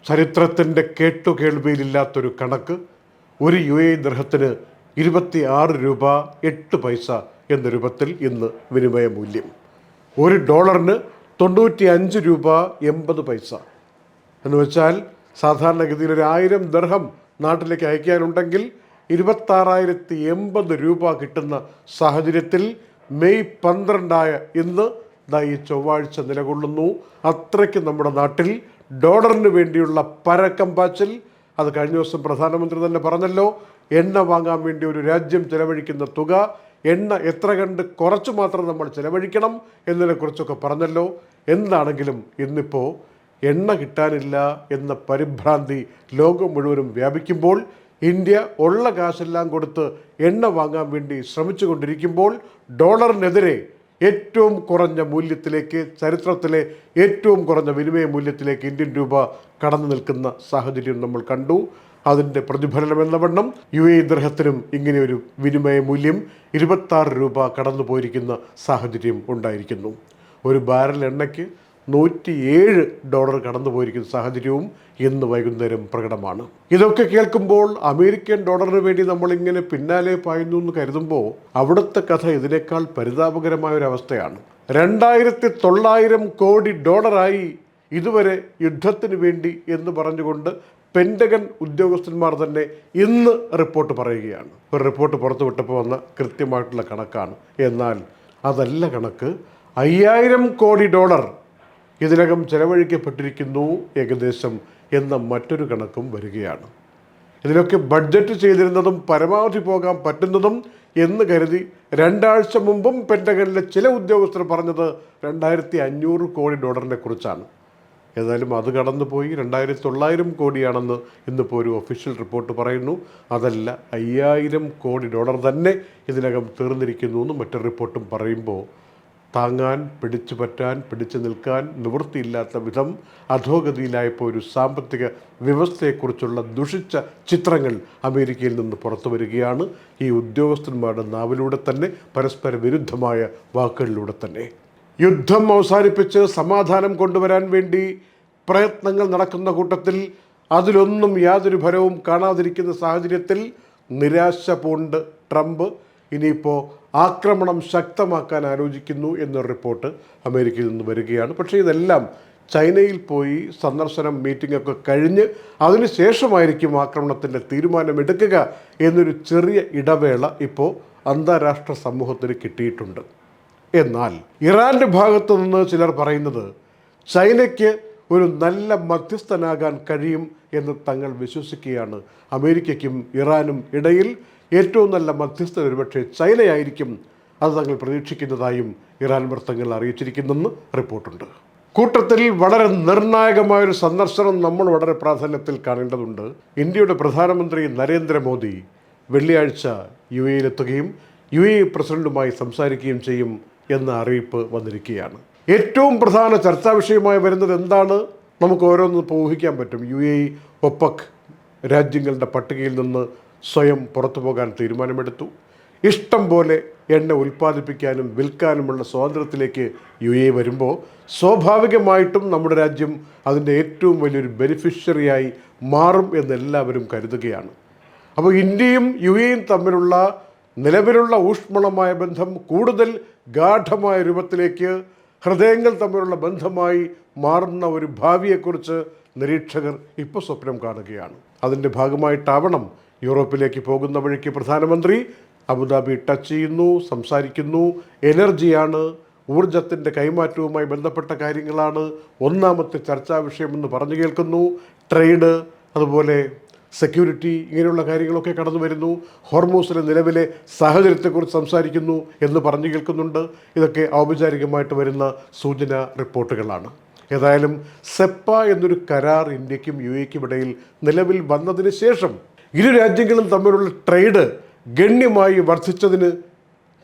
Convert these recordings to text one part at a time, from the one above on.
ചരിത്രത്തിൻ്റെ കേട്ടുകേൾവിയിലില്ലാത്തൊരു കണക്ക്. ഒരു UAE ദിർഹത്തിന് 26 രൂപ 8 പൈസ എന്ന രൂപത്തിൽ ഇന്ന് വിനിമയ മൂല്യം. ഒരു ഡോളറിന് 95 രൂപ 80 പൈസ എന്ന് വെച്ചാൽ സാധാരണഗതിയിൽ ഒരു 1000 ദിർഹം നാട്ടിലേക്ക് അയക്കാനുണ്ടെങ്കിൽ 26,080 രൂപ കിട്ടുന്ന സാഹചര്യത്തിൽ മെയ് 12 ഇന്ന് ഈ ചൊവ്വാഴ്ച നിലകൊള്ളുന്നു. അത്രയ്ക്ക് നമ്മുടെ നാട്ടിൽ ഡോളറിന് വേണ്ടിയുള്ള പരക്കം പാച്ചിൽ. അത് കഴിഞ്ഞ ദിവസം പ്രധാനമന്ത്രി തന്നെ പറഞ്ഞല്ലോ, എണ്ണ വാങ്ങാൻ വേണ്ടി ഒരു രാജ്യം ചെലവഴിക്കുന്ന തുക, എണ്ണ എത്ര കണ്ട് കുറച്ച് മാത്രം നമ്മൾ ചെലവഴിക്കണം എന്നതിനെക്കുറിച്ചൊക്കെ പറഞ്ഞല്ലോ. എന്താണെങ്കിലും ഇന്നിപ്പോൾ എണ്ണ കിട്ടാനില്ല എന്ന പരിഭ്രാന്തി ലോകം മുഴുവനും വ്യാപിക്കുമ്പോൾ, ഇന്ത്യ ഉള്ള കാശെല്ലാം കൊടുത്ത് എണ്ണ വാങ്ങാൻ വേണ്ടി ശ്രമിച്ചു കൊണ്ടിരിക്കുമ്പോൾ ഡോളറിനെതിരെ ഏറ്റവും കുറഞ്ഞ മൂല്യത്തിലേക്ക്, ചരിത്രത്തിലെ ഏറ്റവും കുറഞ്ഞ വിനിമയ മൂല്യത്തിലേക്ക് ഇന്ത്യൻ രൂപ കടന്നു നിൽക്കുന്ന സാഹചര്യം നമ്മൾ കണ്ടു. അതിൻ്റെ പ്രതിഫലനം എന്ന വണ്ണം UAE ദിർഹത്തിനും ഇങ്ങനെയൊരു വിനിമയ മൂല്യം 26 രൂപ കടന്നു പോയിരിക്കുന്ന സാഹചര്യം ഉണ്ടായിരിക്കുന്നു. ഒരു ബാരൽ എണ്ണയ്ക്ക് $107 കടന്നു പോയിരിക്കുന്ന സാഹചര്യവും ഇന്ന് വൈകുന്നേരം പ്രകടമാണ്. ഇതൊക്കെ കേൾക്കുമ്പോൾ അമേരിക്കൻ ഡോളറിന് വേണ്ടി നമ്മളിങ്ങനെ പിന്നാലെ പായുന്നു എന്ന് കരുതുമ്പോൾ അവിടുത്തെ കഥ ഇതിനേക്കാൾ പരിതാപകരമായ ഒരു അവസ്ഥയാണ്. 2900 കോടി ഡോളറായി ഇതുവരെ യുദ്ധത്തിന് വേണ്ടി എന്ന് പറഞ്ഞുകൊണ്ട് പെൻറ്റഗൺ ഉദ്യോഗസ്ഥന്മാർ തന്നെ ഇന്ന് റിപ്പോർട്ട് പറയുകയാണ്. ഒരു റിപ്പോർട്ട് പുറത്തുവിട്ടപ്പോൾ വന്ന കൃത്യമായിട്ടുള്ള കണക്കാണ്. എന്നാൽ അതല്ല കണക്ക്. 5000 കോടി ഡോളർ ഇതിനകം ചെലവഴിക്കപ്പെട്ടിരിക്കുന്നു ഏകദേശം എന്ന മറ്റൊരു കണക്കും വരികയാണ്. ഇതിലൊക്കെ ബഡ്ജറ്റ് ചെയ്തിരുന്നതും പരമാവധി പോകാൻ പറ്റുന്നതും എന്ന് കരുതി 2 ആഴ്ച മുമ്പും പെൻറ്റഗണിലെ ചില ഉദ്യോഗസ്ഥർ പറഞ്ഞത് 2500 കോടി ഡോളറിനെ കുറിച്ചാണ്. ഏതായാലും അത് കടന്നുപോയി 2900 കോടിയാണെന്ന് ഇന്നിപ്പോൾ ഒരു ഒഫീഷ്യൽ റിപ്പോർട്ട് പറയുന്നു. അതല്ല, 5000 കോടി ഡോളർ തന്നെ ഇതിനകം തീർന്നിരിക്കുന്നു എന്ന് മറ്റൊരു റിപ്പോർട്ടും പറയുമ്പോൾ താങ്ങാൻ, പിടിച്ചു പറ്റാൻ, പിടിച്ചു നിൽക്കാൻ നിവൃത്തിയില്ലാത്ത വിധം അധോഗതിയിലായപ്പോൾ ഒരു സാമ്പത്തിക വ്യവസ്ഥയെക്കുറിച്ചുള്ള ദുഷിച്ച ചിത്രങ്ങൾ അമേരിക്കയിൽ നിന്ന് പുറത്തു വരികയാണ്. ഈ ഉദ്യോഗസ്ഥന്മാരുടെ നാവിലൂടെ തന്നെ, പരസ്പര വിരുദ്ധമായ വാക്കുകളിലൂടെ തന്നെ. യുദ്ധം അവസാനിപ്പിച്ച് സമാധാനം കൊണ്ടുവരാൻ വേണ്ടി പ്രയത്നങ്ങൾ നടക്കുന്ന കൂട്ടത്തിൽ അതിലൊന്നും യാതൊരു ഫലവും കാണാതിരിക്കുന്ന സാഹചര്യത്തിൽ നിരാശ പൂണ്ട് ട്രംപ് ഇനിയിപ്പോൾ ആക്രമണം ശക്തമാക്കാൻ ആലോചിക്കുന്നു എന്നൊരു റിപ്പോർട്ട് അമേരിക്കയിൽ നിന്ന് വരികയാണ്. പക്ഷേ ഇതെല്ലാം ചൈനയിൽ പോയി സന്ദർശനം, മീറ്റിംഗ് ഒക്കെ കഴിഞ്ഞ് അതിനുശേഷമായിരിക്കും ആക്രമണത്തിൻ്റെ തീരുമാനമെടുക്കുക എന്നൊരു ചെറിയ ഇടവേള ഇപ്പോൾ അന്താരാഷ്ട്ര സമൂഹത്തിന് കിട്ടിയിട്ടുണ്ട്. എന്നാൽ ഇറാൻ്റെ ഭാഗത്തു നിന്ന് ചിലർ പറയുന്നത് ചൈനയ്ക്ക് ഒരു നല്ല മധ്യസ്ഥനാകാൻ കഴിയും എന്ന് തങ്ങൾ വിശ്വസിക്കുകയാണ്. അമേരിക്കയ്ക്കും ഇറാനും ഇടയിൽ ഏറ്റവും നല്ല മധ്യസ്ഥൻ ഒരുപക്ഷെ ചൈനയായിരിക്കും. അത് തങ്ങൾ പ്രതീക്ഷിക്കുന്നതായും ഇറാൻ വൃത്തങ്ങൾ അറിയിച്ചിരിക്കുന്നെന്ന് റിപ്പോർട്ടുണ്ട്. കൂട്ടത്തിൽ വളരെ നിർണായകമായൊരു സന്ദർശനം നമ്മൾ വളരെ പ്രാധാന്യത്തിൽ കാണേണ്ടതുണ്ട്. ഇന്ത്യയുടെ പ്രധാനമന്ത്രി നരേന്ദ്രമോദി വെള്ളിയാഴ്ച UAEയിലെത്തുകയും UAE പ്രസിഡന്റുമായി സംസാരിക്കുകയും ചെയ്യും എന്ന അറിയിപ്പ് വന്നിരിക്കുകയാണ്. ഏറ്റവും പ്രധാന ചർച്ചാ വിഷയമായി വരുന്നത് എന്താണ്? നമുക്ക് ഓരോന്ന് ഊഹിക്കാൻ പറ്റും. UAE OPEC രാജ്യങ്ങളുടെ പട്ടികയിൽ നിന്ന് സ്വയം പുറത്തു പോകാൻ തീരുമാനമെടുത്തു. ഇഷ്ടം പോലെ എണ്ണ ഉൽപ്പാദിപ്പിക്കാനും വിൽക്കാനുമുള്ള സ്വാതന്ത്ര്യത്തിലേക്ക് UAE വരുമ്പോൾ സ്വാഭാവികമായിട്ടും നമ്മുടെ രാജ്യം അതിൻ്റെ ഏറ്റവും വലിയൊരു ബെനിഫിഷ്യറിയായി മാറും എന്നെല്ലാവരും കരുതുകയാണ്. അപ്പോൾ ഇന്ത്യയും UAEയും തമ്മിലുള്ള നിലവിലുള്ള ഊഷ്മളമായ ബന്ധം കൂടുതൽ ഗാഢമായ രൂപത്തിലേക്ക്, ഹൃദയങ്ങൾ തമ്മിലുള്ള ബന്ധമായി മാറുന്ന ഒരു ഭാവിയെക്കുറിച്ച് നിരീക്ഷകർ ഇപ്പോൾ സ്വപ്നം കാണുകയാണ്. അതിൻ്റെ ഭാഗമായിട്ടാവണം യൂറോപ്പിലേക്ക് പോകുന്ന വഴിക്ക് പ്രധാനമന്ത്രി അബുദാബി ടച്ച് ചെയ്യുന്നു, സംസാരിക്കുന്നു. എനർജിയാണ്, ഊർജത്തിൻ്റെ കൈമാറ്റവുമായി ബന്ധപ്പെട്ട കാര്യങ്ങളാണ് ഒന്നാമത്തെ ചർച്ചാ വിഷയമെന്ന് പറഞ്ഞു കേൾക്കുന്നു. ട്രേഡ്, അതുപോലെ സെക്യൂരിറ്റി, ഇങ്ങനെയുള്ള കാര്യങ്ങളൊക്കെ കടന്നു വരുന്നു. ഹോർമൂസിലെ നിലവിലെ സാഹചര്യത്തെക്കുറിച്ച് സംസാരിക്കുന്നു എന്ന് പറഞ്ഞു കേൾക്കുന്നുണ്ട്. ഇതൊക്കെ ഔപചാരികമായിട്ട് വരുന്ന സൂചന റിപ്പോർട്ടുകളാണ്. ഏതായാലും സെപ്പ എന്നൊരു കരാർ ഇന്ത്യക്കും UAEക്കും ഇടയിൽ നിലവിൽ വന്നതിന് ശേഷം ഇരു രാജ്യങ്ങളും തമ്മിലുള്ള ട്രേഡ് ഗണ്യമായി വർദ്ധിച്ചതിന്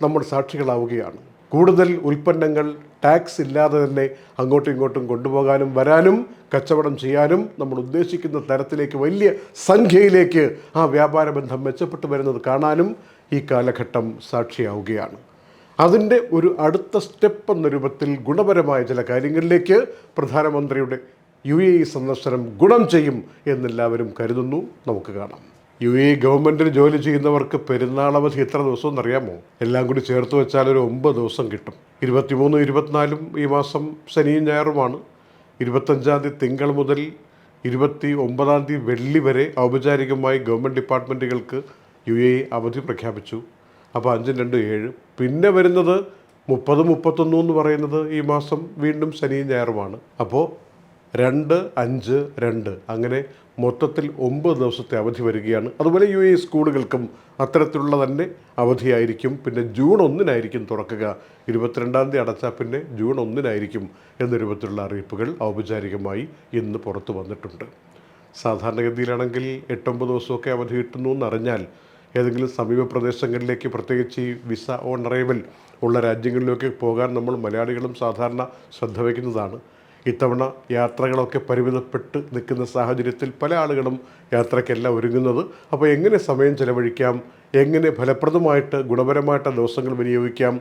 നമ്മൾ സാക്ഷികളാവുകയാണ്. കൂടുതൽ ഉൽപ്പന്നങ്ങൾ ടാക്സ് ഇല്ലാതെ തന്നെ അങ്ങോട്ടും ഇങ്ങോട്ടും കൊണ്ടുപോകാനും വരാനും കച്ചവടം ചെയ്യാനും നമ്മൾ ഉദ്ദേശിക്കുന്ന തരത്തിലേക്ക്, വലിയ സംഖ്യയിലേക്ക് ആ വ്യാപാര ബന്ധം മെച്ചപ്പെട്ടു വരുന്നത് കാണാനും ഈ കാലഘട്ടം സാക്ഷിയാവുകയാണ്. അതിൻ്റെ ഒരു അടുത്ത സ്റ്റെപ്പ് എന്ന രൂപത്തിൽ ഗുണപരമായ ചില കാര്യങ്ങളിലേക്ക് പ്രധാനമന്ത്രിയുടെ UAE സന്ദർശനം ഗുണം ചെയ്യും എന്നെല്ലാവരും കരുതുന്നു. നമുക്ക് കാണാം. UAE ഗവൺമെൻറ്റിന് ജോലി ചെയ്യുന്നവർക്ക് പെരുന്നാളവധി എത്ര ദിവസം എന്നറിയാമോ? എല്ലാം കൂടി ചേർത്ത് വെച്ചാൽ ഒരു 9 ദിവസം കിട്ടും. 23, 24 ഈ മാസം ശനിയും ഞായറുമാണ്. 25 തീയതി തിങ്കൾ മുതൽ 29 തീയതി വെള്ളി വരെ ഔപചാരികമായി ഗവൺമെൻറ് ഡിപ്പാർട്ട്മെൻറ്റുകൾക്ക് UAE അവധി പ്രഖ്യാപിച്ചു. അപ്പോൾ 5, 2, 7. പിന്നെ വരുന്നത് 30, 31 എന്ന് പറയുന്നത് ഈ മാസം വീണ്ടും ശനിയും ഞായറുമാണ്. അപ്പോൾ 2, 5, 2 അങ്ങനെ മൊത്തത്തിൽ 9 ദിവസത്തെ അവധി വരികയാണ്. അതുപോലെ UAE സ്കൂളുകൾക്കും അത്തരത്തിലുള്ള തന്നെ അവധിയായിരിക്കും. പിന്നെ ജൂൺ 1-നായിരിക്കും തുറക്കുക. 22 തീയതി അടച്ചാൽ പിന്നെ ജൂൺ 1-നായിരിക്കും എന്ന രൂപത്തിലുള്ള അറിയിപ്പുകൾ ഔപചാരികമായി ഇന്ന് പുറത്തു വന്നിട്ടുണ്ട്. സാധാരണഗതിയിലാണെങ്കിൽ 8-9 ദിവസമൊക്കെ അവധി കിട്ടുന്നു എന്നറിഞ്ഞാൽ ഏതെങ്കിലും സമീപ പ്രദേശങ്ങളിലേക്ക്, പ്രത്യേകിച്ച് ഈ വിസ ഓൺ അറൈവൽ ഉള്ള രാജ്യങ്ങളിലേക്ക് പോകാൻ നമ്മൾ മലയാളികളും സാധാരണ ശ്രദ്ധ വയ്ക്കുന്നതാണ്. ഇത്തവണ യാത്രകളൊക്കെ പരിമിതപ്പെട്ട് നിൽക്കുന്ന സാഹചര്യത്തിൽ പല ആളുകളും യാത്രയ്ക്കെല്ലാം ഒരുങ്ങുന്നത്. അപ്പോൾ എങ്ങനെ സമയം ചെലവഴിക്കാം, എങ്ങനെ ഫലപ്രദമായിട്ട് ഗുണപരമായിട്ട് ദിവസങ്ങൾ വിനിയോഗിക്കാം,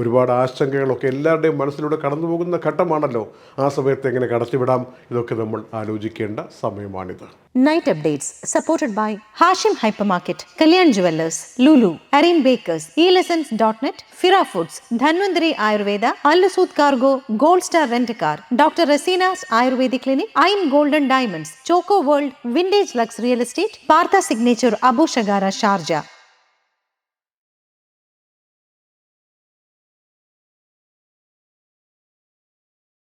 ഒരുപാട് ആശങ്കകളൊക്കെ എല്ലാവരുടെയും മനസ്സിലൂടെ കടന്നു പോകുന്ന ഘട്ടമാണല്ലോ. ആ സമയത്ത് എങ്ങനെ കടത്തിവിടാം, ഇതൊക്കെ നമ്മൾ ആലോചിക്കേണ്ട സമയമാണിത്. Night updates supported by Hashim Hypermarket, Kalyan Jewellers, Lulu, Arin Bakers, eLessons.net, Fira Foods, Dhanvantari Ayurveda, Al-Sud Cargo, Gold Star Rent-A-Car, Dr. Rasina's Ayurvedic Clinic, I'm Golden Diamonds, Choco World, Vintage Lux Real Estate, Partha Signature, Abu Shagara, Sharjah.